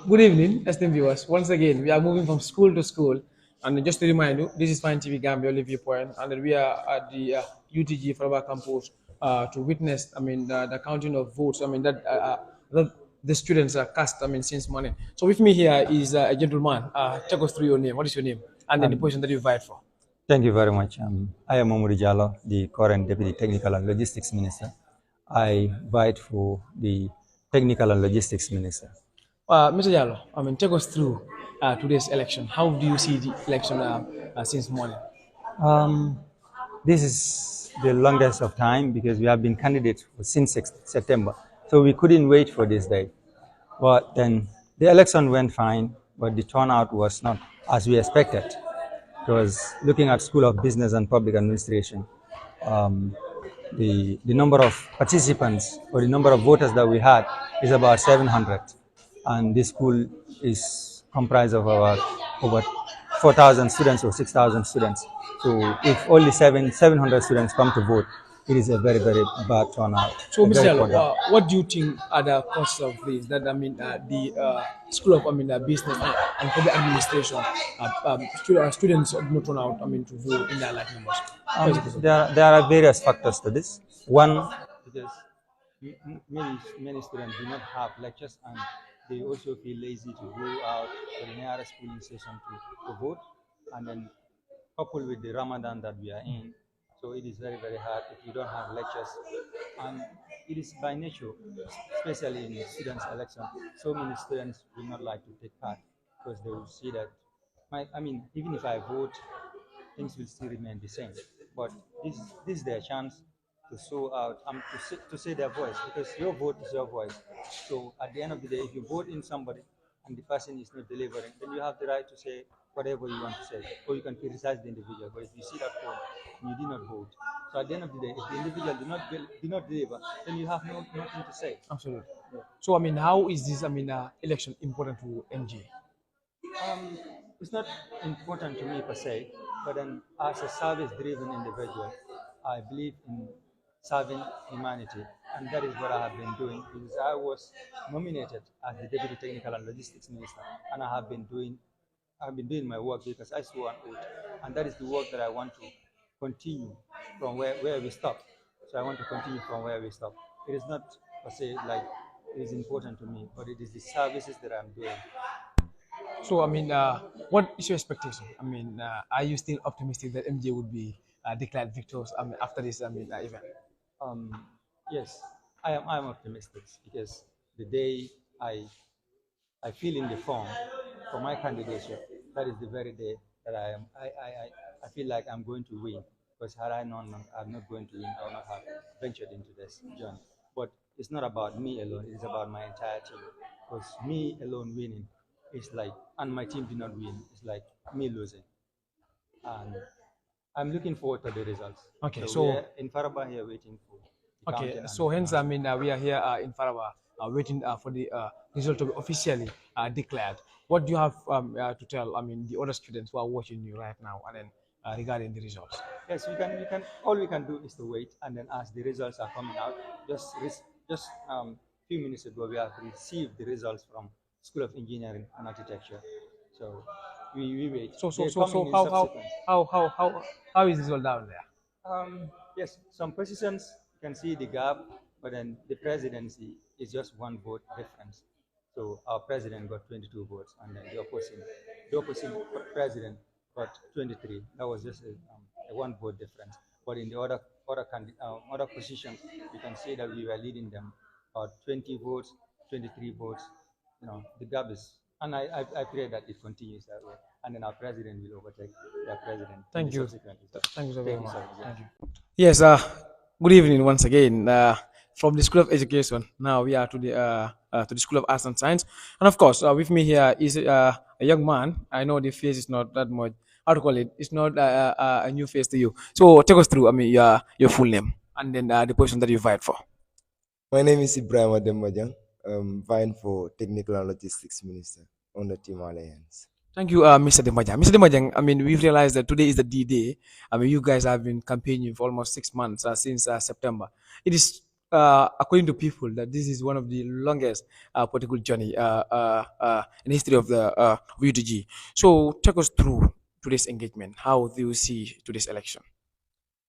Good evening, esteemed viewers. Once again, we are moving from school to school. And just to remind you, this is Fine TV Gambia, Olivia Point, and then we are at the UTG Faraba campus to witness, the counting of votes. That the students are cast, since morning. So with me here is a gentleman. Check us through your name. What is your name? And then the Um, position that you fight for. Thank you very much. I am Mamoudou Jallo, the current Deputy Technical and Logistics Minister. I fight for the Technical and Logistics Minister. Mr. Jallo, take us through today's election. How do you see the election since morning? Um, this is the longest of time because we have been candidates since September. So we couldn't wait for this day. But then the election went fine, but the turnout was not as we expected. Because looking at School of Business and Public Administration, um, the number of participants or the number of voters that we had is about 700, and this school is comprised of about over 4,000 students or 6,000 students. So if only 700 students come to vote, it is a very, very bad turnout. So, Mr. Jallo, what do you think are the causes of this? That the School of Business and Public Administration, students do not turn out, to vote in their life numbers. There are various factors to this. One, because many students do not have lectures and they also feel lazy to go out to the nearest polling station to vote. And then coupled with the Ramadan that we are in, so it is very, very hard if you don't have lectures. And it is by nature, especially in students' election, so many students will not like to take part because they will see that, even if I vote, things will still remain the same. But this is their chance to show out, to say their voice, because your vote is your voice. So at the end of the day, if you vote in somebody and the person is not delivering, then you have the right to say whatever you want to say, or you can criticize the individual. But if you see that vote and you did not vote, so at the end of the day, if the individual did not deliver, then you have nothing to say. Absolutely. Yeah. So how is this election important to MJ? It's not important to me per se, but then as a service-driven individual, I believe in serving humanity, and that is what I have been doing. Because I was nominated as the Deputy Technical and Logistics Minister, and I've been doing my work because I swore an oath, and that is the work that I want to continue from where we stop. So I want to continue from where we stop. It is not per se like it is important to me, but it is the services that I'm doing. So, what is your expectation? Are you still optimistic that MJ would be declared victorious after this event? Yes, I'm optimistic because the day I fill in the form for my candidature, that is the very day that I feel like I'm going to win. Because had I known I'm not going to win, I would not have ventured into this journey. But it's not about me alone, it's about my entire team. Because me alone winning is like, and my team did not win, it's like me losing. And I'm looking forward to the results. Okay, so we're in Faraba here waiting for. Okay, so hence we are here in Faraba waiting for the result to be officially declared. What do you have to tell? The other students who are watching you right now, and then regarding the results. Yes, we can. All we can do is to wait, and then as the results are coming out, just few minutes ago we have received the results from School of Engineering and Architecture. So we wait. So how is this all down there? Yes, some positions you can see the gap, but then the presidency is just one vote difference. So our president got 22 votes, and then the opposing president got 23. That was just a one vote difference. But in the other positions, you can see that we were leading them about 20 votes, 23 votes. The gap is, and I pray that it continues that way, and then our president will overtake their president. Thank you. Thank you so very much. Thank you. Yes. Good evening once again. From the School of Education, now we are to the School of Arts and Science, and of course, with me here is a young man. I know the face is not that much. How to call it? It's not a new face to you. So take us through. Your full name and then the position that you fight for. My name is Ebrima Dembajang. Vying for Technical and Logistics Minister on the Team Alliance. Thank you, Mr. Dembajang. Mr. Dembajang, we've realized that today is the D-Day. You guys have been campaigning for almost 6 months since September. It is according to people, that this is one of the longest political journey in the history of the UTG. So take us through today's engagement. How do you see today's election?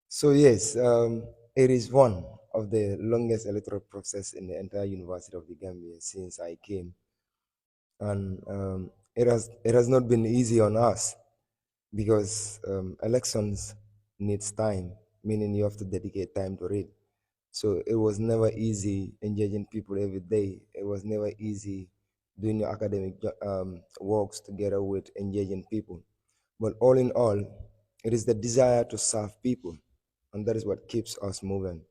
So yes, it is one of the longest electoral process in the entire University of the Gambia since I came, and it has not been easy on us because elections needs time, meaning you have to dedicate time to read. So it was never easy engaging people every day. It was never easy doing your academic works together with engaging people. But all in all, it is the desire to serve people, and that is what keeps us moving.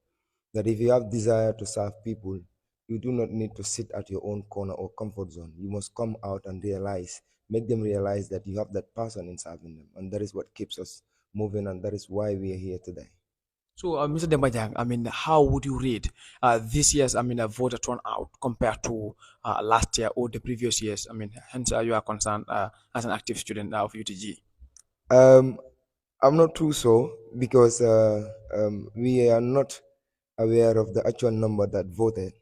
That if you have desire to serve people, you do not need to sit at your own corner or comfort zone. You must come out and realize, make them realize that you have that passion in serving them, and that is what keeps us moving, and that is why we are here today. So, Mr. Dembajang, I mean, how would you rate this year's, I mean, a voter turnout compared to last year or the previous years? I mean, hence you are concerned as an active student of UTG. Um, I'm not too so because we are not aware of the actual number that voted.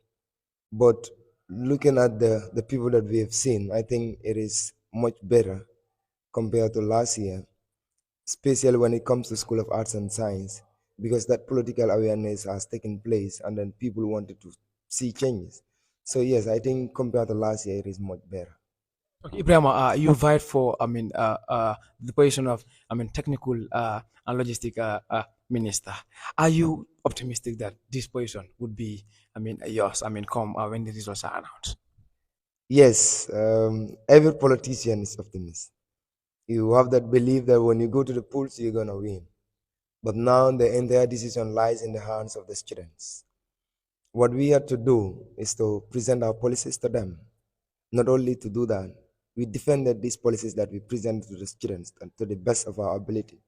But looking at the people that we have seen, I think it is much better compared to last year, especially when it comes to School of Arts and Science, because that political awareness has taken place and then people wanted to see changes. So yes, I think compared to last year, it is much better. Okay, Ibrahim, you vied for, I mean, the position of, I mean, technical and logistic minister. Are you optimistic that this position would be, I mean, yours? I mean, come when the results are announced. Yes, every politician is optimist. You have that belief that when you go to the polls, you're gonna win. But now the entire decision lies in the hands of the students. What we have to do is to present our policies to them. Not only to do that, we defended these policies that we presented to the students and to the best of our ability.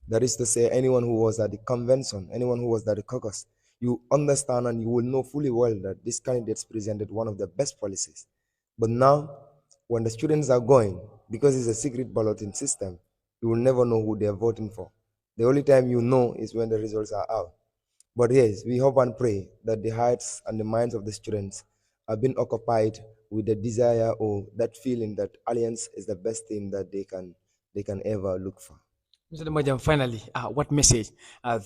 That is to say, anyone who was at the convention, anyone who was at the caucus, you understand and you will know fully well that these candidates presented one of the best policies. But now, when the students are going, because it's a secret balloting system, you will never know who they are voting for. The only time you know is when the results are out. But yes, we hope and pray that the hearts and the minds of the students have been occupied with the desire or that feeling that Alliance is the best team that they can ever look for. Mr. Dembajang, finally, what message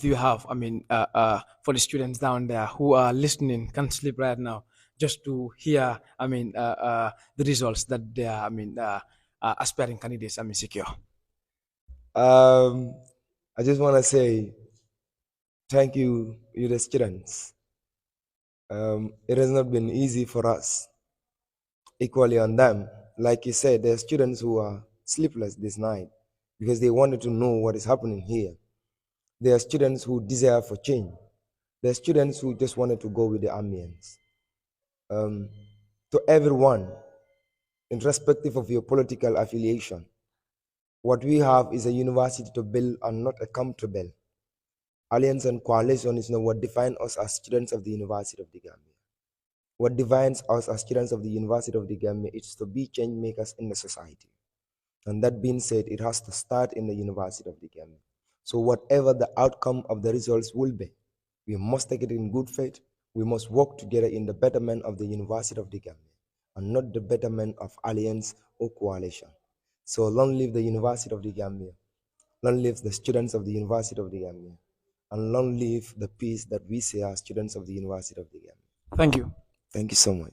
do you have, I mean, for the students down there who are listening, can't sleep right now, just to hear, I mean, the results that they are, I mean, aspiring candidates, I mean, secure? Um, I just want to say thank you, the students. It has not been easy for us. Equally on them, like you said, there are students who are sleepless this night because they wanted to know what is happening here. There are students who desire for change. There are students who just wanted to go with the ambience. Um, to everyone, irrespective of your political affiliation, what we have is a university to build and not a camp to build. Alliance and coalition is not what defines us as students of the University of the Gambia. What defines us as students of the University of the Gambia is to be change makers in the society. And that being said, it has to start in the University of the Gambia. So whatever the outcome of the results will be, we must take it in good faith. We must work together in the betterment of the University of the Gambia and not the betterment of alliance or coalition. So long live the University of the Gambia. Long live the students of the University of the Gambia. And long live the peace that we say as students of the University of the Gambia. Thank you. Thank you so much.